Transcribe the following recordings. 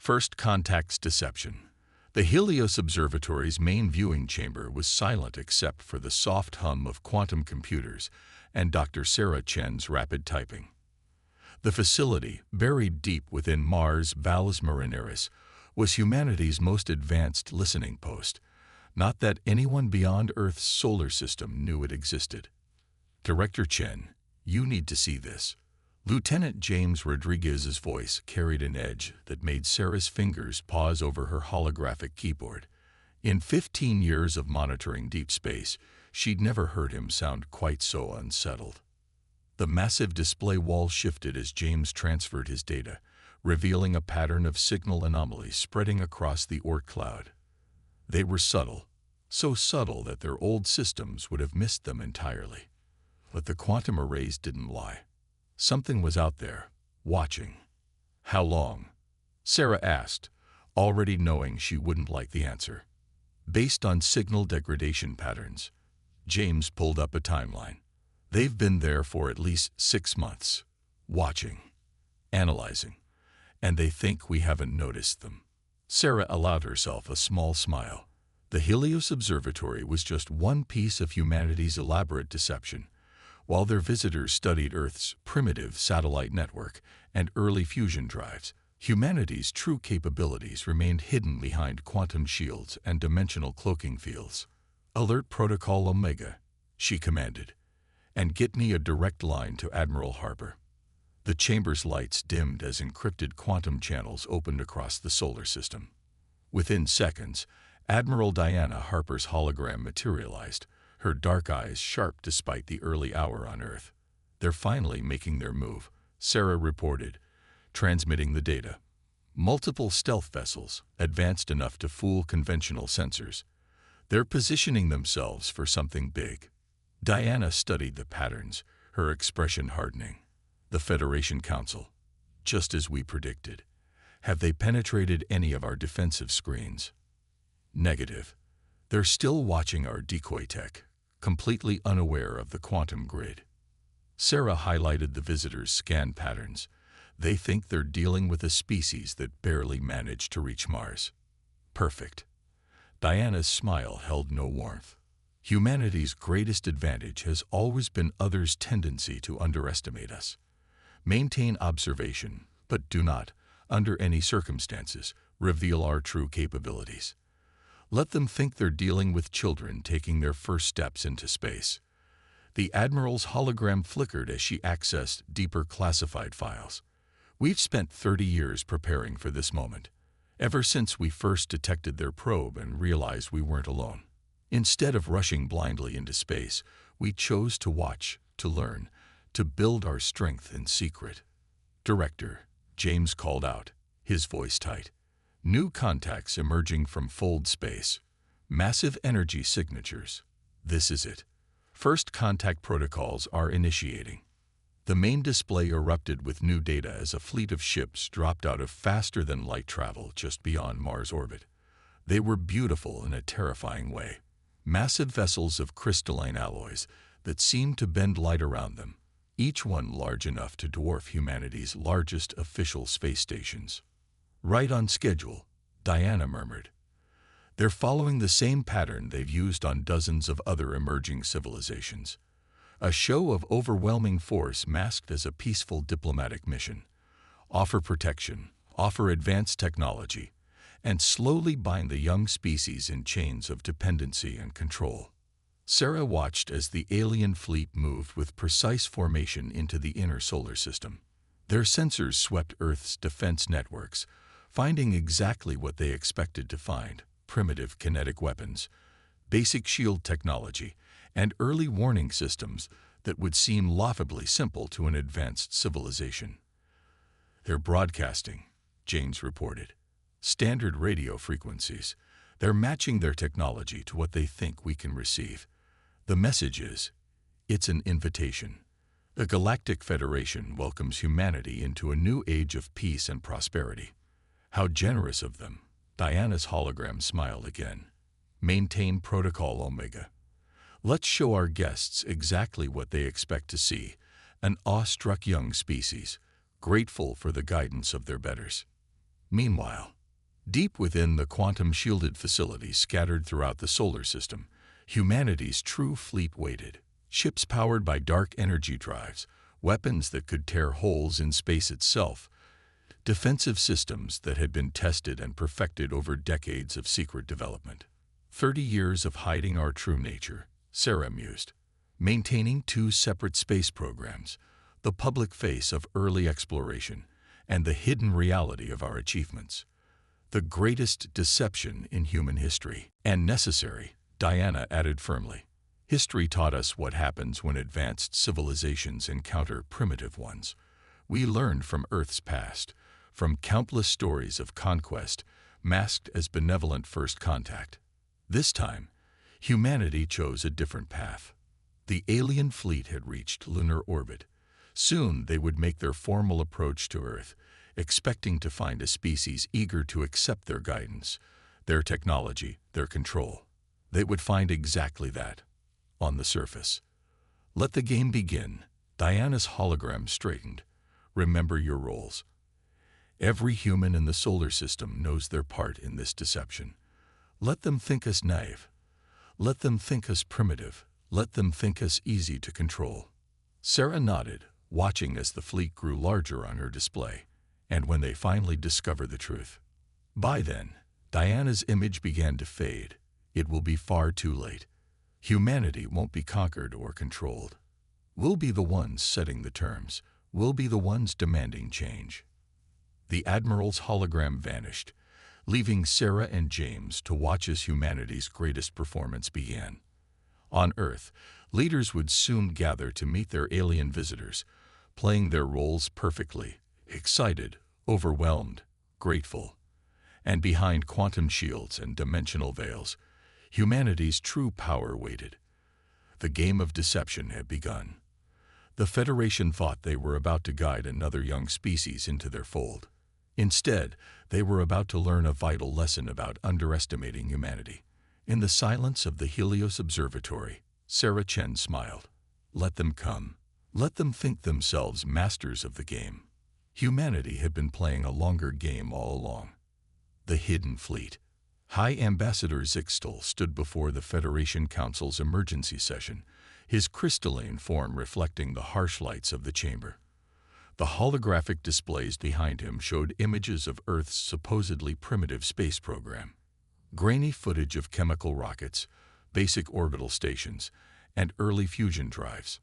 First contact's deception. The Helios Observatory's main viewing chamber was silent except for the soft hum of quantum computers and Dr. Sarah Chen's rapid typing. The facility, buried deep within Mars' Valles Marineris, was humanity's most advanced listening post, not that anyone beyond Earth's solar system knew it existed. Director Chen, you need to see this. Lieutenant James Rodriguez's voice carried an edge that made Sarah's fingers pause over her holographic keyboard. In 15 years of monitoring deep space, she'd never heard him sound quite so unsettled. The massive display wall shifted as James transferred his data, revealing a pattern of signal anomalies spreading across the Oort cloud. They were subtle, so subtle that their old systems would have missed them entirely. But the quantum arrays didn't lie. Something was out there, watching. How long? Sarah asked, already knowing she wouldn't like the answer. Based on signal degradation patterns, James pulled up a timeline. They've been there for at least 6 months, watching, analyzing, and they think we haven't noticed them. Sarah allowed herself a small smile. The Helios Observatory was just one piece of humanity's elaborate deception. While their visitors studied Earth's primitive satellite network and early fusion drives, humanity's true capabilities remained hidden behind quantum shields and dimensional cloaking fields. "Alert Protocol Omega," she commanded, "and get me a direct line to Admiral Harper." The chamber's lights dimmed as encrypted quantum channels opened across the solar system. Within seconds, Admiral Diana Harper's hologram materialized, her dark eyes sharp despite the early hour on Earth. "They're finally making their move," Sarah reported, transmitting the data. "Multiple stealth vessels, advanced enough to fool conventional sensors. They're positioning themselves for something big." Diana studied the patterns, her expression hardening. "The Federation Council. Just as we predicted. Have they penetrated any of our defensive screens?" "Negative. They're still watching our decoy tech, completely unaware of the quantum grid." Sarah highlighted the visitors' scan patterns. "They think they're dealing with a species that barely managed to reach Mars." "Perfect." Diana's smile held no warmth. "Humanity's greatest advantage has always been others' tendency to underestimate us. Maintain observation, but do not, under any circumstances, reveal our true capabilities. Let them think they're dealing with children taking their first steps into space." The Admiral's hologram flickered as she accessed deeper classified files. "We've spent 30 years preparing for this moment, ever since we first detected their probe and realized we weren't alone. Instead of rushing blindly into space, we chose to watch, to learn, to build our strength in secret." "Director," James called out, his voice tight. "New contacts emerging from fold space. Massive energy signatures. This is it. First contact protocols are initiating." The main display erupted with new data as a fleet of ships dropped out of faster-than-light travel just beyond Mars orbit. They were beautiful in a terrifying way. Massive vessels of crystalline alloys that seemed to bend light around them, each one large enough to dwarf humanity's largest official space stations. "Right on schedule," Diana murmured. "They're following the same pattern they've used on dozens of other emerging civilizations. A show of overwhelming force masked as a peaceful diplomatic mission. Offer protection, offer advanced technology, and slowly bind the young species in chains of dependency and control." Sarah watched as the alien fleet moved with precise formation into the inner solar system. Their sensors swept Earth's defense networks, finding exactly what they expected to find: primitive kinetic weapons, basic shield technology, and early warning systems that would seem laughably simple to an advanced civilization. "They're broadcasting," James reported. "Standard radio frequencies. They're matching their technology to what they think we can receive. The message is, it's an invitation. The Galactic Federation welcomes humanity into a new age of peace and prosperity." "How generous of them." Diana's hologram smiled again. "Maintain Protocol Omega. Let's show our guests exactly what they expect to see: an awestruck young species, grateful for the guidance of their betters." Meanwhile, deep within the quantum-shielded facilities scattered throughout the solar system, humanity's true fleet waited. Ships powered by dark energy drives, weapons that could tear holes in space itself, defensive systems that had been tested and perfected over decades of secret development. 30 years of hiding our true nature, Sarah mused. Maintaining two separate space programs, the public face of early exploration and the hidden reality of our achievements. The greatest deception in human history. And necessary, Diana added firmly. History taught us what happens when advanced civilizations encounter primitive ones. We learned from Earth's past, from countless stories of conquest masked as benevolent first contact. This time, humanity chose a different path. The alien fleet had reached lunar orbit. Soon they would make their formal approach to Earth, expecting to find a species eager to accept their guidance, their technology, their control. They would find exactly that, on the surface. Let the game begin. Diana's hologram straightened. Remember your roles. Every human in the solar system knows their part in this deception. Let them think us naive. Let them think us primitive. Let them think us easy to control. Sarah nodded, watching as the fleet grew larger on her display, and when they finally discovered the truth. By then, Diana's image began to fade. It will be far too late. Humanity won't be conquered or controlled. We'll be the ones setting the terms. We'll be the ones demanding change. The Admiral's hologram vanished, leaving Sarah and James to watch as humanity's greatest performance began. On Earth, leaders would soon gather to meet their alien visitors, playing their roles perfectly, excited, overwhelmed, grateful. And behind quantum shields and dimensional veils, humanity's true power waited. The game of deception had begun. The Federation thought they were about to guide another young species into their fold. Instead, they were about to learn a vital lesson about underestimating humanity. In the silence of the Helios Observatory, Sarah Chen smiled. Let them come. Let them think themselves masters of the game. Humanity had been playing a longer game all along. The Hidden Fleet. High Ambassador Zixtal stood before the Federation Council's emergency session, his crystalline form reflecting the harsh lights of the chamber. The holographic displays behind him showed images of Earth's supposedly primitive space program. Grainy footage of chemical rockets, basic orbital stations, and early fusion drives.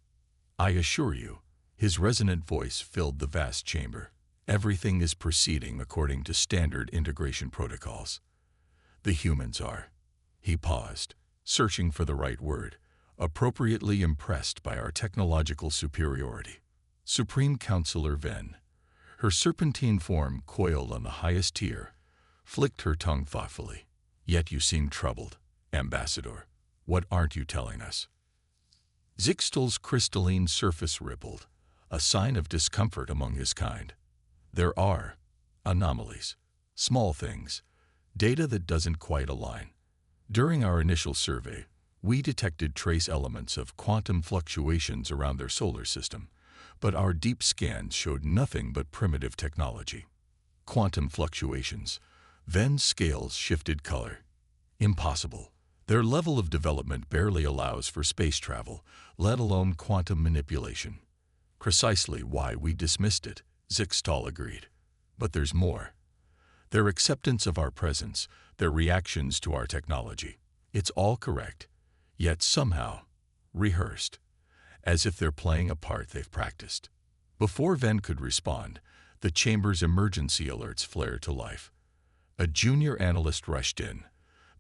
I assure you, his resonant voice filled the vast chamber. Everything is proceeding according to standard integration protocols. The humans are. He paused, searching for the right word, appropriately impressed by our technological superiority. Supreme Counselor Ven, her serpentine form coiled on the highest tier, flicked her tongue thoughtfully. Yet you seem troubled, Ambassador. What aren't you telling us? Zixtal's crystalline surface rippled, a sign of discomfort among his kind. There are anomalies, small things, data that doesn't quite align. During our initial survey, we detected trace elements of quantum fluctuations around their solar system, but our deep scans showed nothing but primitive technology. Quantum fluctuations. Ven's scales shifted color. Impossible. Their level of development barely allows for space travel, let alone quantum manipulation. Precisely why we dismissed it, Zixtal agreed. But there's more. Their acceptance of our presence, their reactions to our technology. It's all correct, yet somehow rehearsed, as if they're playing a part they've practiced. Before Ven could respond, the chamber's emergency alerts flared to life. A junior analyst rushed in,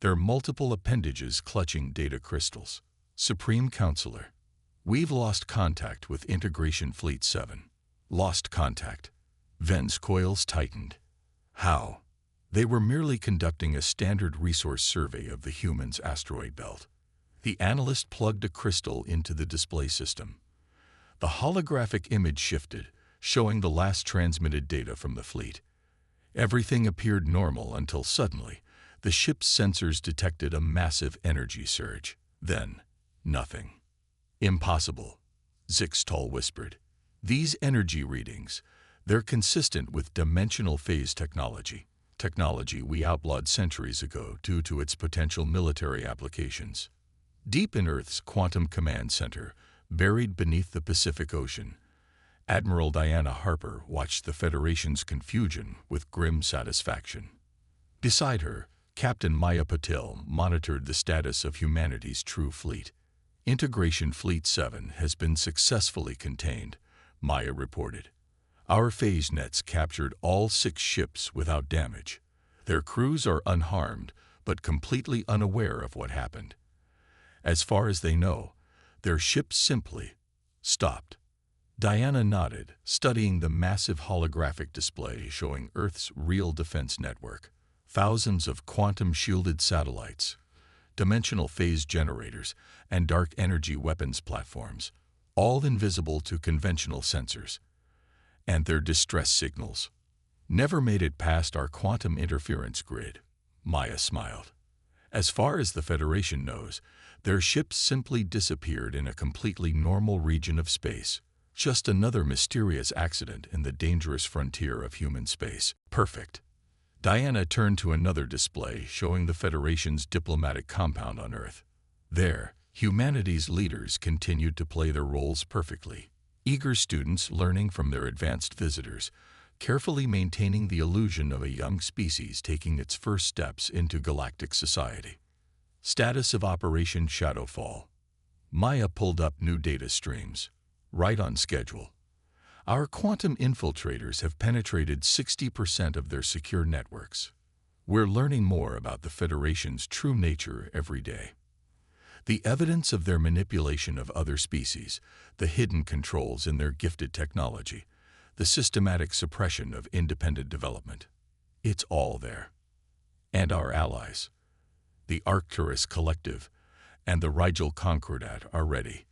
their multiple appendages clutching data crystals. Supreme Counselor, we've lost contact with Integration Fleet 7. Lost contact. Ven's coils tightened. How? They were merely conducting a standard resource survey of the human's asteroid belt. The analyst plugged a crystal into the display system. The holographic image shifted, showing the last transmitted data from the fleet. Everything appeared normal until suddenly, the ship's sensors detected a massive energy surge. Then, nothing. Impossible, Zixtal whispered. These energy readings, they're consistent with dimensional phase technology. technology we outlawed centuries ago due to its potential military applications. Deep in Earth's Quantum Command Center, buried beneath the Pacific Ocean, Admiral Diana Harper watched the Federation's confusion with grim satisfaction. Beside her, Captain Maya Patel monitored the status of humanity's true fleet. Integration Fleet 7 has been successfully contained, Maya reported. Our phase nets captured all 6 ships without damage. Their crews are unharmed, but completely unaware of what happened. As far as they know, their ships simply stopped. Diana nodded, studying the massive holographic display showing Earth's real defense network. Thousands of quantum-shielded satellites, dimensional phase generators, and dark energy weapons platforms, all invisible to conventional sensors. And their distress signals never made it past our quantum interference grid, Maya smiled. As far as the Federation knows, their ships simply disappeared in a completely normal region of space. Just another mysterious accident in the dangerous frontier of human space. Perfect. Diana turned to another display showing the Federation's diplomatic compound on Earth. There, humanity's leaders continued to play their roles perfectly. Eager students learning from their advanced visitors, carefully maintaining the illusion of a young species taking its first steps into galactic society. Status of Operation Shadowfall. Maya pulled up new data streams. Right on schedule. Our quantum infiltrators have penetrated 60% of their secure networks. We're learning more about the Federation's true nature every day. The evidence of their manipulation of other species, the hidden controls in their gifted technology, the systematic suppression of independent development. It's all there. And our allies, the Arcturus Collective and the Rigel Concordat, are ready.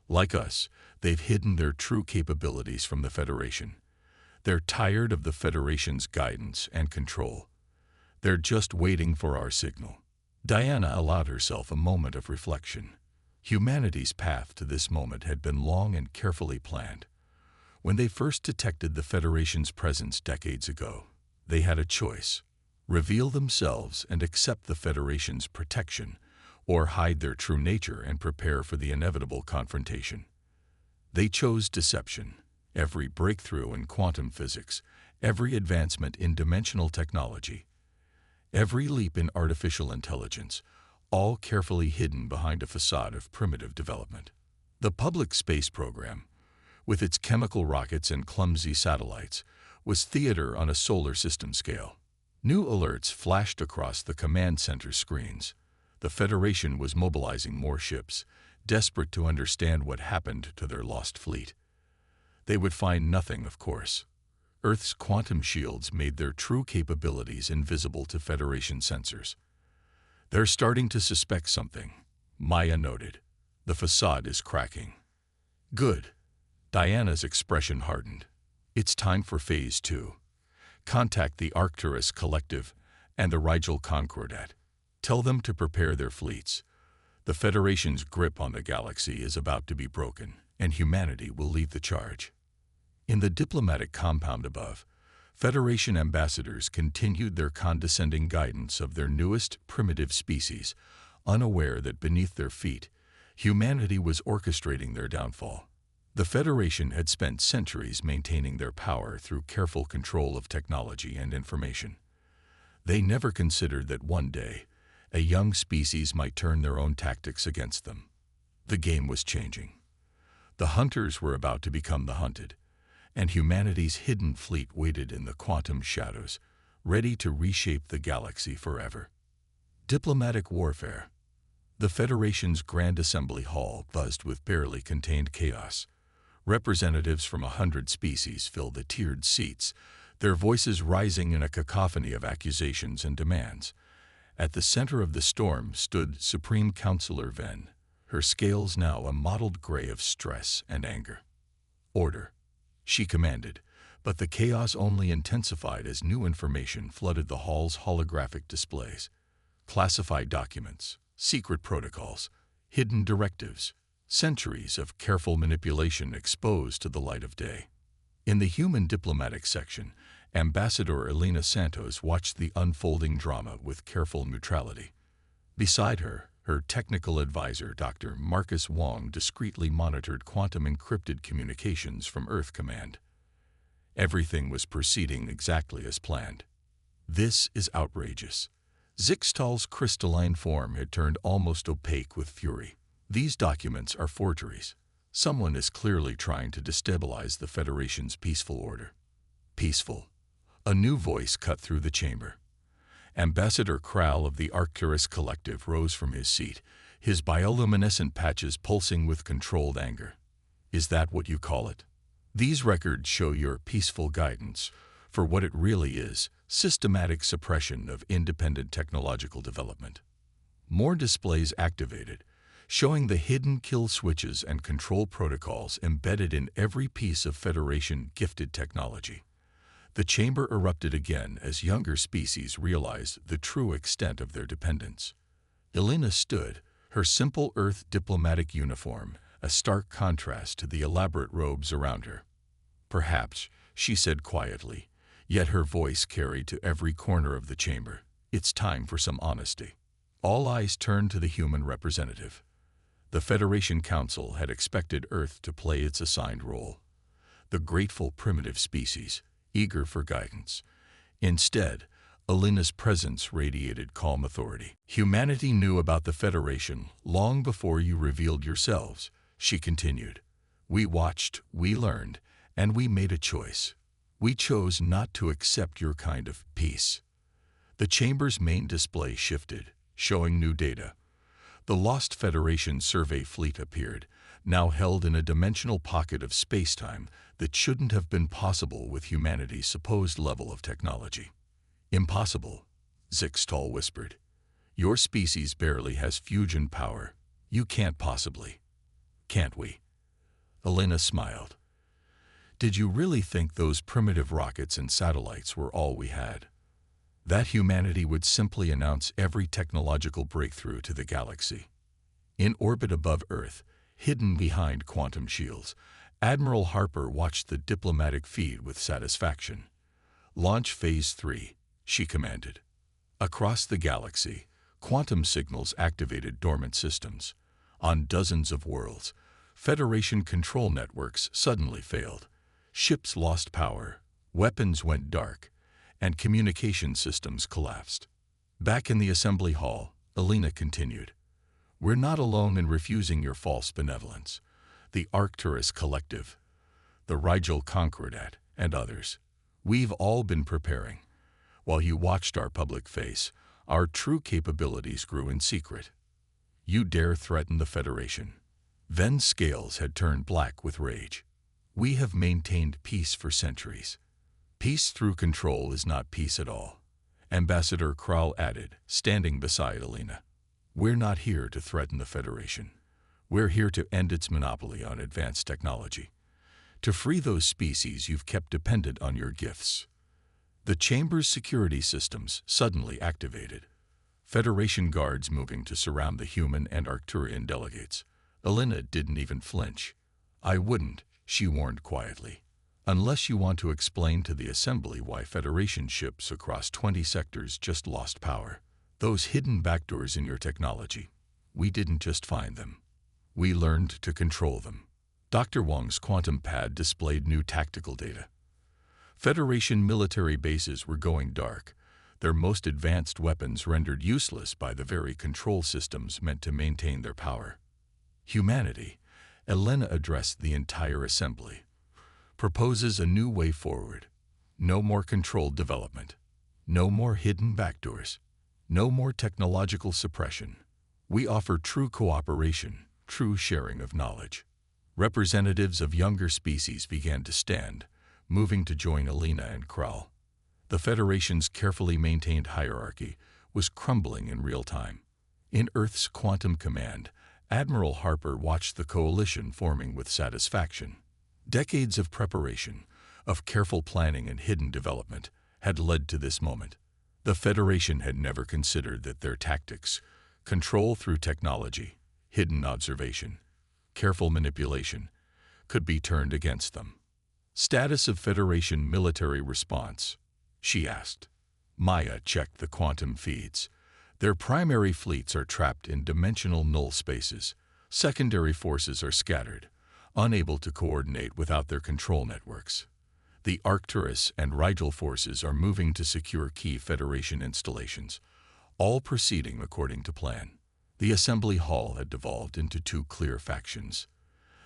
Like us, they've hidden their true capabilities from the Federation. They're tired of the Federation's guidance and control. They're just waiting for our signal. Diana allowed herself a moment of reflection. Humanity's path to this moment had been long and carefully planned. When they first detected the Federation's presence decades ago, they had a choice: reveal themselves and accept the Federation's protection, or hide their true nature and prepare for the inevitable confrontation. They chose deception. Every breakthrough in quantum physics, every advancement in dimensional technology, every leap in artificial intelligence, all carefully hidden behind a facade of primitive development. The public space program, with its chemical rockets and clumsy satellites, was theater on a solar system scale. New alerts flashed across the command center screens. The Federation was mobilizing more ships, desperate to understand what happened to their lost fleet. They would find nothing, of course. Earth's quantum shields made their true capabilities invisible to Federation sensors. They're starting to suspect something, Maya noted. The facade is cracking. Good. Diana's expression hardened. It's time for Phase 2. Contact the Arcturus Collective and the Rigel Concordat. Tell them to prepare their fleets. The Federation's grip on the galaxy is about to be broken, and humanity will lead the charge. In the diplomatic compound above, Federation ambassadors continued their condescending guidance of their newest primitive species, unaware that beneath their feet, humanity was orchestrating their downfall. The Federation had spent centuries maintaining their power through careful control of technology and information. They never considered that one day, a young species might turn their own tactics against them. The game was changing. The hunters were about to become the hunted, and humanity's hidden fleet waited in the quantum shadows, ready to reshape the galaxy forever. Diplomatic warfare. The Federation's Grand Assembly Hall buzzed with barely contained chaos. Representatives from 100 species filled the tiered seats, their voices rising in a cacophony of accusations and demands. At the center of the storm stood Supreme Counselor Ven, her scales now a mottled gray of stress and anger. Order, she commanded, but the chaos only intensified as new information flooded the hall's holographic displays. Classified documents, secret protocols, hidden directives, centuries of careful manipulation exposed to the light of day. In the human diplomatic section, Ambassador Elena Santos watched the unfolding drama with careful neutrality. Beside her, her technical advisor, Dr. Marcus Wong, discreetly monitored quantum-encrypted communications from Earth Command. Everything was proceeding exactly as planned. "This is outrageous." Zixtal's crystalline form had turned almost opaque with fury. "These documents are forgeries. Someone is clearly trying to destabilize the Federation's peaceful order." Peaceful. A new voice cut through the chamber. Ambassador Kral of the Arcturus Collective rose from his seat, his bioluminescent patches pulsing with controlled anger. "Is that what you call it? These records show your peaceful guidance for what it really is: systematic suppression of independent technological development." More displays activated, showing the hidden kill switches and control protocols embedded in every piece of Federation-gifted technology. The chamber erupted again as younger species realized the true extent of their dependence. Elena stood, her simple Earth diplomatic uniform a stark contrast to the elaborate robes around her. "Perhaps," she said quietly, yet her voice carried to every corner of the chamber, "it's time for some honesty." All eyes turned to the human representative. The Federation Council had expected Earth to play its assigned role. The grateful primitive species, eager for guidance. Instead, Elena's presence radiated calm authority. "Humanity knew about the Federation long before you revealed yourselves," she continued. "We watched, we learned, and we made a choice. We chose not to accept your kind of peace." The chamber's main display shifted, showing new data. The Lost Federation survey fleet appeared, now held in a dimensional pocket of space-time that shouldn't have been possible with humanity's supposed level of technology. "Impossible," Zixtal whispered. "Your species barely has fusion power. You can't possibly." "Can't we?" Elena smiled. "Did you really think those primitive rockets and satellites were all we had? That humanity would simply announce every technological breakthrough to the galaxy?" In orbit above Earth, hidden behind quantum shields, Admiral Harper watched the diplomatic feed with satisfaction. "Launch Phase 3, she commanded. Across the galaxy, quantum signals activated dormant systems. On dozens of worlds, Federation control networks suddenly failed. Ships lost power, weapons went dark, and communication systems collapsed. Back in the assembly hall, Elena continued. "We're not alone in refusing your false benevolence. The Arcturus Collective, the Rigel Concordat, and others. We've all been preparing. While you watched our public face, our true capabilities grew in secret. You dare threaten the Federation." Ven's scales had turned black with rage. "We have maintained peace for centuries. Peace through control is not peace at all," Ambassador Kral added, standing beside Elena. "We're not here to threaten the Federation. We're here to end its monopoly on advanced technology, to free those species you've kept dependent on your gifts." The chamber's security systems suddenly activated. Federation guards moving to surround the human and Arcturian delegates. Elena didn't even flinch. "I wouldn't," she warned quietly, "unless you want to explain to the Assembly why Federation ships across 20 sectors just lost power. Those hidden backdoors in your technology. We didn't just find them. We learned to control them." Dr. Wong's quantum pad displayed new tactical data. Federation military bases were going dark, their most advanced weapons rendered useless by the very control systems meant to maintain their power. "Humanity," Elena addressed the entire assembly, "proposes a new way forward. No more controlled development. No more hidden backdoors. No more technological suppression. We offer true cooperation, true sharing of knowledge." Representatives of younger species began to stand, moving to join Elena and Kral. The Federation's carefully maintained hierarchy was crumbling in real time. In Earth's quantum command, Admiral Harper watched the coalition forming with satisfaction. Decades of preparation, of careful planning and hidden development, had led to this moment. The Federation had never considered that their tactics, control through technology, hidden observation, careful manipulation, could be turned against them. Status of Federation military response. she asked. Maya checked the quantum feeds. Their primary fleets are trapped in dimensional null spaces. Secondary forces are scattered, unable to coordinate without their control networks. The Arcturus and Rigel forces are moving to secure key Federation installations, all proceeding according to plan. The assembly hall had devolved into two clear factions.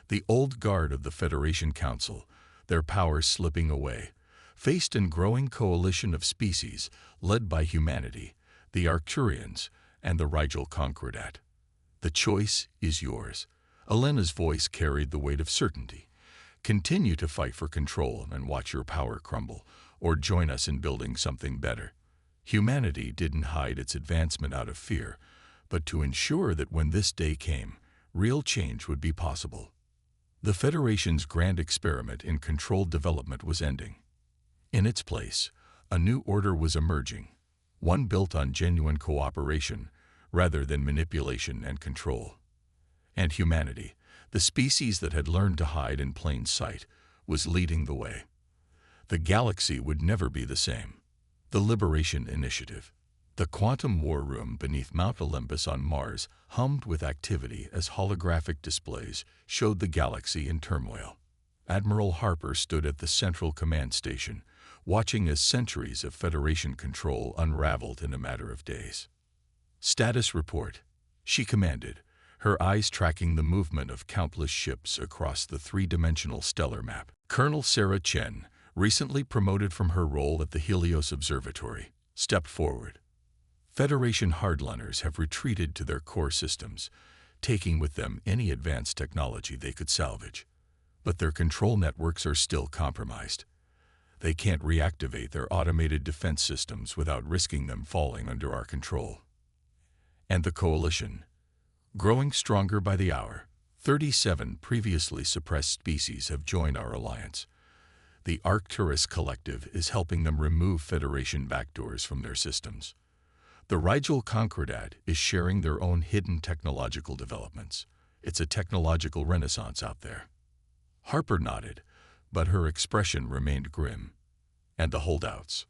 The old guard of the Federation Council, their power slipping away, faced a growing coalition of species led by humanity, the Arcturians and the Rigel Concordat. The choice is yours. Elena's voice carried the weight of certainty. Continue to fight for control and watch your power crumble, or join us in building something better. Humanity didn't hide its advancement out of fear, but to ensure that when this day came, real change would be possible. The Federation's grand experiment in controlled development was ending. In its place, a new order was emerging, one built on genuine cooperation rather than manipulation and control. And humanity, the species that had learned to hide in plain sight, was leading the way. The galaxy would never be the same. The Liberation Initiative. The quantum war room beneath Mount Olympus on Mars hummed with activity as holographic displays showed the galaxy in turmoil. Admiral Harper stood at the central command station, watching as centuries of Federation control unraveled in a matter of days. Status report, she commanded, her eyes tracking the movement of countless ships across the three-dimensional stellar map. Colonel Sarah Chen, recently promoted from her role at the Helios Observatory, stepped forward. Federation hardliners have retreated to their core systems, taking with them any advanced technology they could salvage. But their control networks are still compromised. They can't reactivate their automated defense systems without risking them falling under our control. And the coalition, growing stronger by the hour, 37 previously suppressed species have joined our alliance. The Arcturus Collective is helping them remove Federation backdoors from their systems. The Rigel Concordat is sharing their own hidden technological developments. It's a technological renaissance out there. Harper nodded, but her expression remained grim. And the holdouts.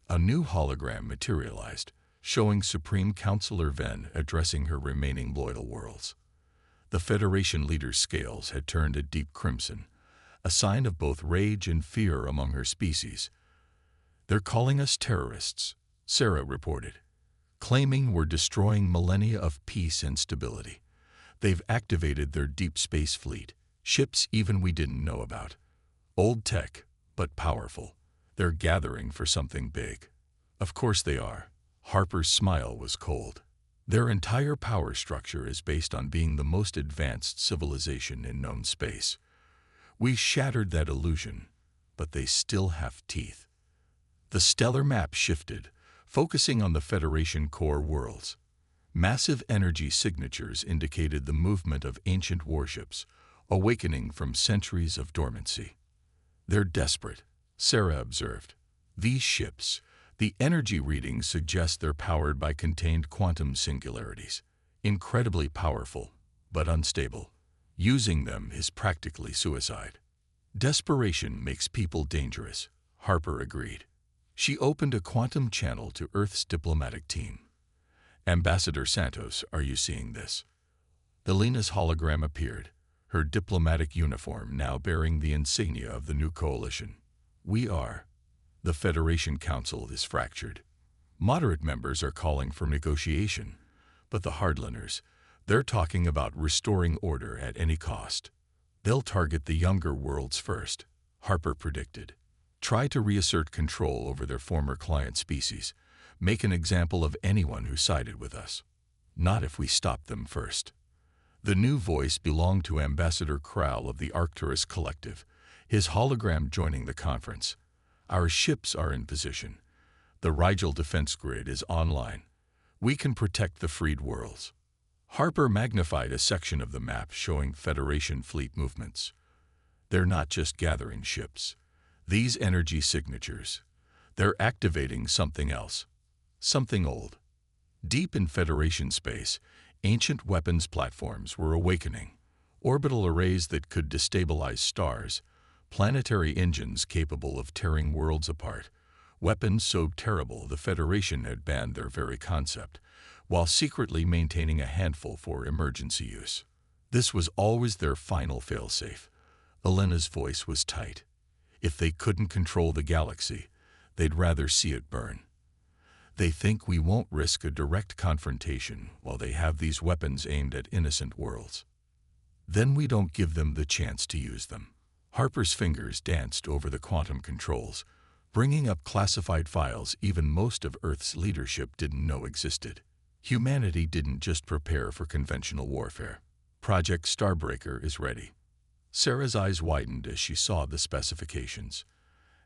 A new hologram materialized, showing Supreme Counselor Ven addressing her remaining loyal worlds. The Federation leader's scales had turned a deep crimson, a sign of both rage and fear among her species. "They're calling us terrorists," Sarah reported, claiming we're destroying millennia of peace and stability. They've activated their deep space fleet, ships even we didn't know about. Old tech, but powerful. They're gathering for something big. Of course they are. Harper's smile was cold. Their entire power structure is based on being the most advanced civilization in known space. We shattered that illusion, but they still have teeth. The stellar map shifted, focusing on the Federation core worlds. Massive energy signatures indicated the movement of ancient warships, awakening from centuries of dormancy. "They're desperate," Sarah observed. "These ships, the energy readings suggest they're powered by contained quantum singularities, incredibly powerful, but unstable. Using them is practically suicide." "Desperation makes people dangerous," Harper agreed. She opened a quantum channel to Earth's diplomatic team. "Ambassador Santos, are you seeing this?" Elena's hologram appeared, her diplomatic uniform now bearing the insignia of the new coalition. "We are. The Federation Council is fractured. Moderate members are calling for negotiation, but the hardliners, they're talking about restoring order at any cost. They'll target the younger worlds first," Harper predicted. "Try to reassert control over their former client species, make an example of anyone who sided with us. Not if we stop them first." The new voice belonged to Ambassador Krall of the Arcturus Collective, his hologram joining the conference. "Our ships are in position. The Rigel defense grid is online. We can protect the freed worlds." Harper magnified a section of the map showing Federation fleet movements. "They're not just gathering ships. These energy signatures, they're activating something else. Something old. Deep in Federation space, ancient weapons platforms were awakening. Orbital arrays that could destabilize stars, planetary engines capable of tearing worlds apart, weapons so terrible the Federation had banned their very concept, while secretly maintaining a handful for emergency use. This was always their final failsafe. Elena's voice was tight. If they couldn't control the galaxy, they'd rather see it burn. They think we won't risk a direct confrontation while they have these weapons aimed at innocent worlds. Then we don't give them the chance to use them. Harper's fingers danced over the quantum controls, bringing up classified files even most of Earth's leadership didn't know existed. Humanity didn't just prepare for conventional warfare. Project Starbreaker is ready. Sarah's eyes widened as she saw the specifications.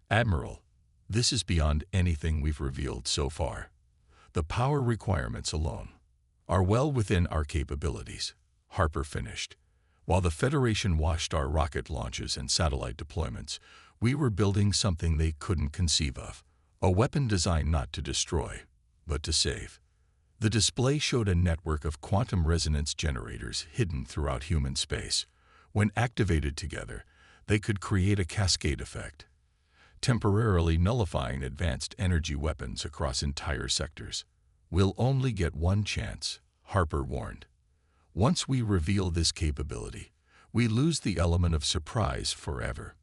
Admiral, this is beyond anything we've revealed so far. The power requirements alone are well within our capabilities, Harper finished. While the Federation watched our rocket launches and satellite deployments, we were building something they couldn't conceive of. A weapon designed not to destroy, but to save. The display showed a network of quantum resonance generators hidden throughout human space. When activated together, they could create a cascade effect, temporarily nullifying advanced energy weapons across entire sectors. We'll only get one chance, Harper warned. Once we reveal this capability, we lose the element of surprise forever.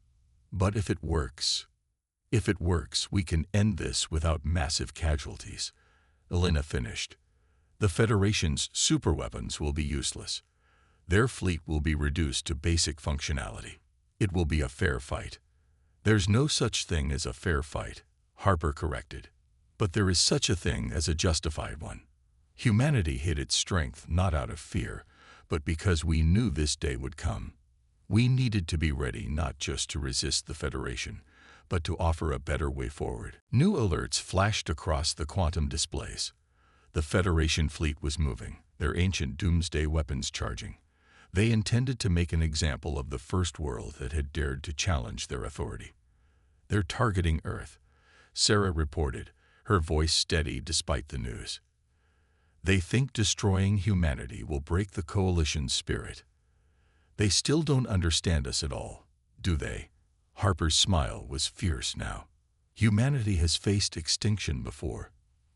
But if it works, we can end this without massive casualties. Elena finished. The Federation's superweapons will be useless. Their fleet will be reduced to basic functionality. It will be a fair fight. There's no such thing as a fair fight, Harper corrected. But there is such a thing as a justified one. Humanity hid its strength not out of fear, but because we knew this day would come. We needed to be ready not just to resist the Federation, but to offer a better way forward. New alerts flashed across the quantum displays. The Federation fleet was moving, their ancient doomsday weapons charging. They intended to make an example of the first world that had dared to challenge their authority. They're targeting Earth, Sarah reported, her voice steady despite the news. They think destroying humanity will break the Coalition's spirit. They still don't understand us at all, do they? Harper's smile was fierce now. Humanity has faced extinction before.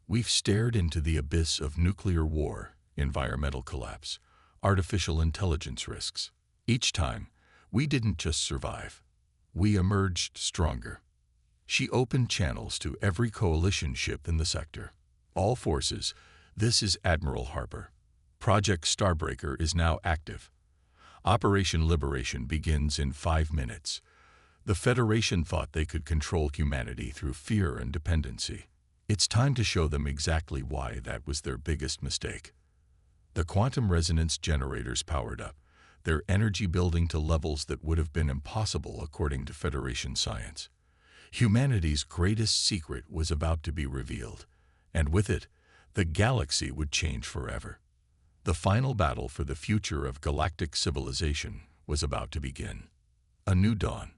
We've stared into the abyss of nuclear war, environmental collapse, artificial intelligence risks. Each time, we didn't just survive. We emerged stronger. She opened channels to every Coalition ship in the sector. All forces, this is Admiral Harper. Project Starbreaker is now active. Operation Liberation begins in 5 minutes. The Federation thought they could control humanity through fear and dependency. It's time to show them exactly why that was their biggest mistake. The quantum resonance generators powered up, their energy building to levels that would have been impossible according to Federation science. Humanity's greatest secret was about to be revealed, and with it, the galaxy would change forever. The final battle for the future of galactic civilization was about to begin. A new dawn.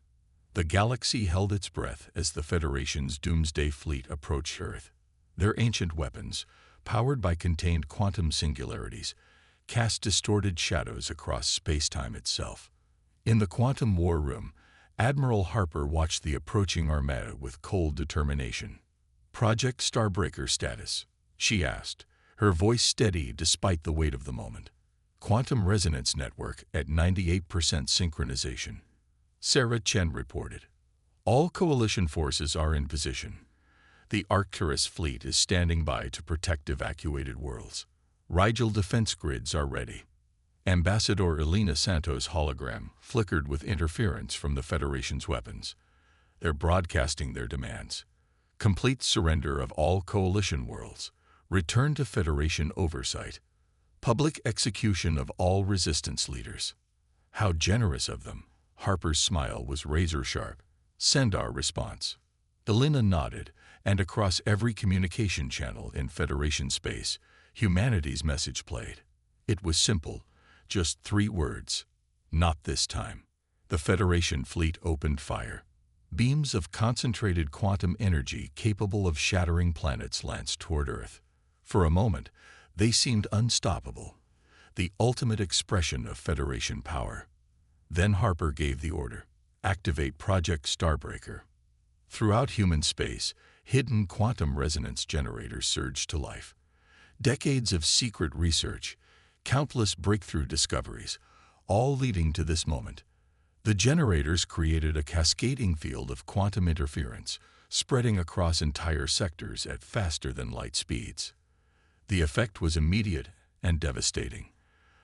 The galaxy held its breath as the Federation's doomsday fleet approached Earth. Their ancient weapons, powered by contained quantum singularities, cast distorted shadows across space-time itself. In the quantum war room, Admiral Harper watched the approaching armada with cold determination. Project Starbreaker status, she asked, her voice steady despite the weight of the moment. Quantum resonance network at 98% synchronization. Sarah Chen reported. All Coalition forces are in position. The Arcturus fleet is standing by to protect evacuated worlds. Rigel defense grids are ready. Ambassador Elena Santos' hologram flickered with interference from the Federation's weapons. They're broadcasting their demands. Complete surrender of all Coalition worlds. Return to Federation oversight. Public execution of all resistance leaders. How generous of them. Harper's smile was razor-sharp. Send our response. Elena nodded, and across every communication channel in Federation space, humanity's message played. It was simple, just 3 words. Not this time. The Federation fleet opened fire. Beams of concentrated quantum energy capable of shattering planets lanced toward Earth. For a moment, they seemed unstoppable, the ultimate expression of Federation power. Then Harper gave the order, activate Project Starbreaker. Throughout human space, hidden quantum resonance generators surged to life. Decades of secret research, countless breakthrough discoveries, all leading to this moment. The generators created a cascading field of quantum interference, spreading across entire sectors at faster-than-light speeds. The effect was immediate and devastating.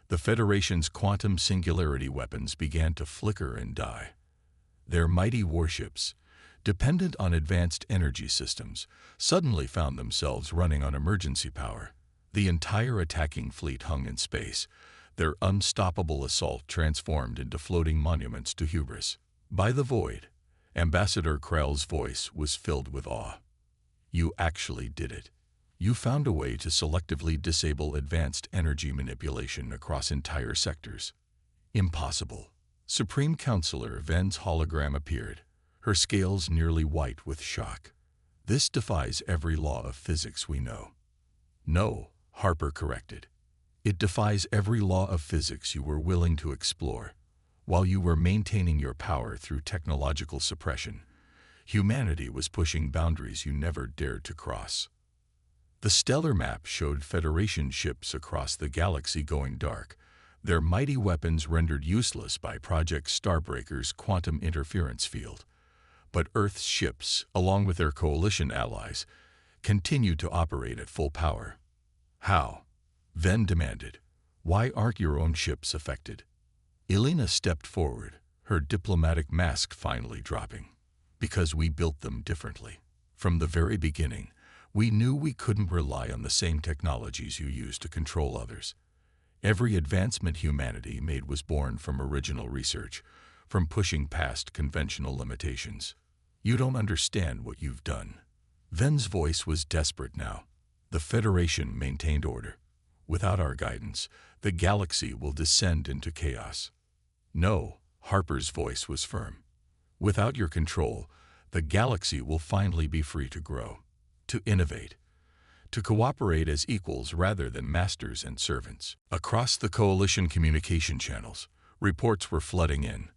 The Federation's quantum singularity weapons began to flicker and die. Their mighty warships, dependent on advanced energy systems, suddenly found themselves running on emergency power. The entire attacking fleet hung in space, their unstoppable assault transformed into floating monuments to hubris. By the void, Ambassador Krell's voice was filled with awe. You actually did it. You found a way to selectively disable advanced energy manipulation across entire sectors. Impossible. Supreme Counselor Ven's hologram appeared, her scales nearly white with shock. This defies every law of physics we know. No, Harper corrected. It defies every law of physics you were willing to explore. While you were maintaining your power through technological suppression, humanity was pushing boundaries you never dared to cross. The stellar map showed Federation ships across the galaxy going dark, their mighty weapons rendered useless by Project Starbreaker's quantum interference field. But Earth's ships, along with their coalition allies, continued to operate at full power. How? Ven demanded. Why aren't your own ships affected? Elena stepped forward, her diplomatic mask finally dropping. Because we built them differently. From the very beginning, we knew we couldn't rely on the same technologies you use to control others. Every advancement humanity made was born from original research, from pushing past conventional limitations. You don't understand what you've done. Ven's voice was desperate now. The Federation maintained order. Without our guidance, the galaxy will descend into chaos. No, Harper's voice was firm. Without your control, the galaxy will finally be free to grow, to innovate, to cooperate as equals rather than masters and servants. Across the Coalition communication channels, reports were flooding in.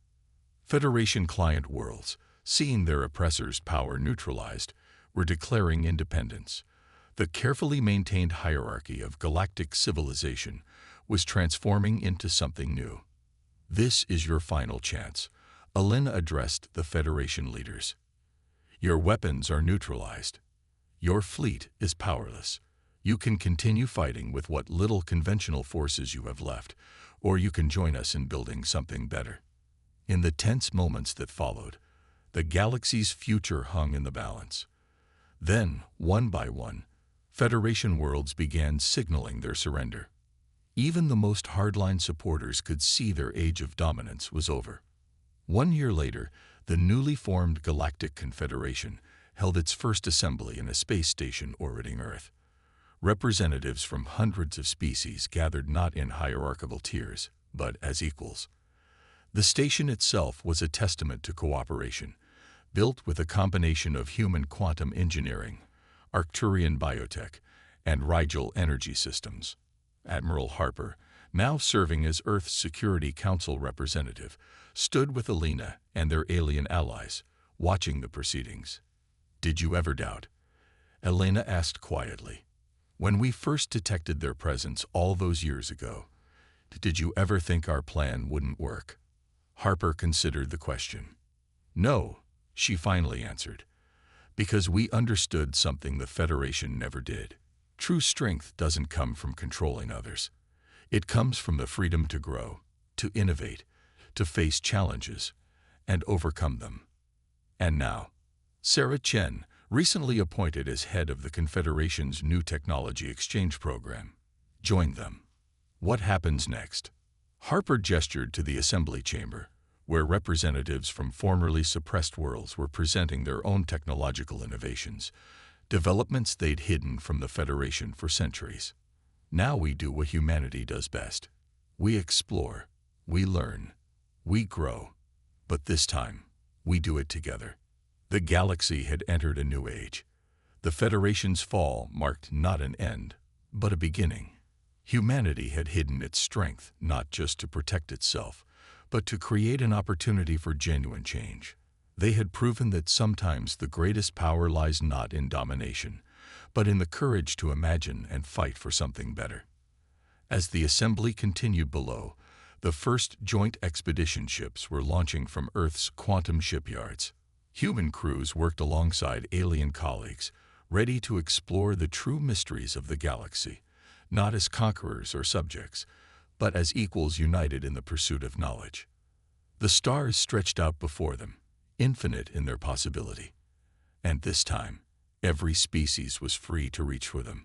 Federation client worlds, seeing their oppressors' power neutralized, were declaring independence. The carefully maintained hierarchy of galactic civilization was transforming into something new. This is your final chance, Elena addressed the Federation leaders. Your weapons are neutralized. Your fleet is powerless. You can continue fighting with what little conventional forces you have left, or you can join us in building something better. In the tense moments that followed, the galaxy's future hung in the balance. Then, one by one, Federation worlds began signaling their surrender. Even the most hardline supporters could see their age of dominance was over. 1 year later, the newly formed Galactic Confederation held its first assembly in a space station orbiting Earth. Representatives from hundreds of species gathered not in hierarchical tiers, but as equals. The station itself was a testament to cooperation, built with a combination of human quantum engineering, Arcturian biotech, and Rigel energy systems. Admiral Harper, now serving as Earth's Security Council representative, stood with Elena and their alien allies, watching the proceedings. Did you ever doubt? Elena asked quietly. When we first detected their presence all those years ago, did you ever think our plan wouldn't work? Harper considered the question. No, she finally answered. Because we understood something the Federation never did. True strength doesn't come from controlling others. It comes from the freedom to grow, to innovate, to face challenges, and overcome them. And now, Sarah Chen, recently appointed as head of the Confederation's New Technology Exchange Program, joined them. What happens next? Harper gestured to the assembly chamber, where representatives from formerly suppressed worlds were presenting their own technological innovations, developments they'd hidden from the Federation for centuries. Now we do what humanity does best. We explore, we learn, we grow, but this time, we do it together. The galaxy had entered a new age. The Federation's fall marked not an end, but a beginning. Humanity had hidden its strength not just to protect itself, but to create an opportunity for genuine change. They had proven that sometimes the greatest power lies not in domination, but in the courage to imagine and fight for something better. As the assembly continued below, the first joint expedition ships were launching from Earth's quantum shipyards. Human crews worked alongside alien colleagues, ready to explore the true mysteries of the galaxy, not as conquerors or subjects, but as equals united in the pursuit of knowledge. The stars stretched out before them, infinite in their possibility. And this time, every species was free to reach for them.